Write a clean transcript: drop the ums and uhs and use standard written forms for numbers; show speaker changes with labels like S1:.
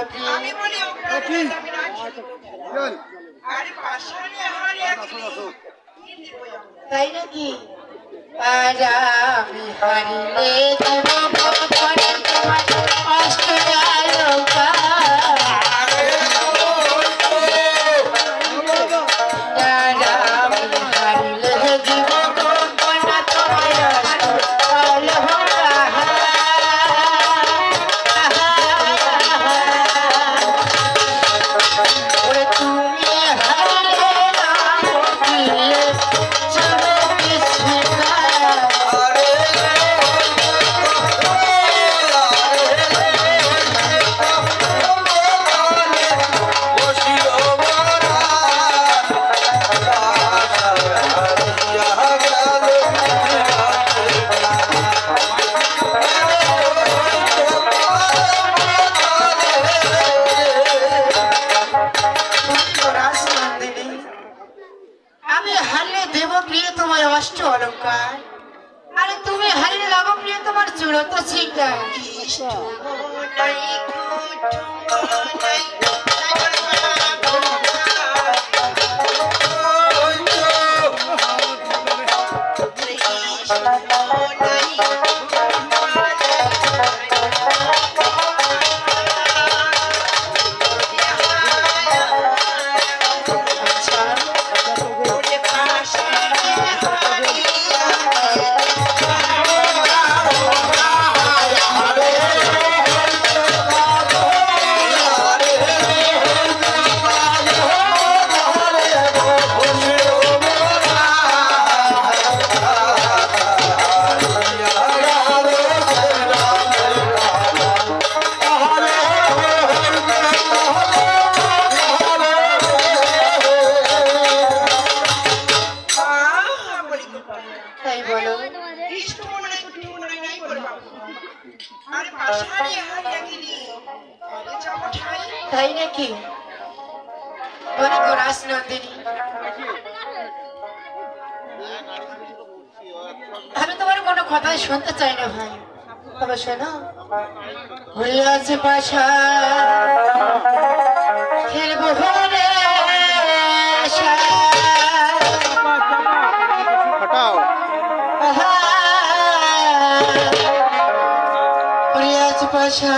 S1: বলো কি?
S2: আমি বলি
S3: কি?
S2: আমি নাচি।
S3: চল
S2: আরে পাশানি হাড়ি একলি। কি দিব আমরা?
S1: তাই নাকি? আর আমি হারিলে দেব ভগবান তোমার অষ্ট অলঙ্কার। আর আমি হারিলে দেব ভগবান তোমার অষ্ট অলঙ্কার। ওরে তুমি হারিলে নাম দিয়ে চমকে শিকার। রাজনন্দিনী, আমি হারিয়ে দেব প্রিয় তোমার অষ্ট অলঙ্কার, আরে তুমি হারিয়ে লাভ প্রিয় তোমার চূড়ান্ত শিকার।
S2: নাই কুটুম নাই।
S1: তাই বলো। তাই নাকি? বলো গো রাজনন্দিনী, আমি তোমার কোনো কথাই শুনতে চাই না ভাই, তবে শোনো। হয়ে আছে পাশা খেলবো হলে
S3: হটাও
S1: হয়ে আছে পাশা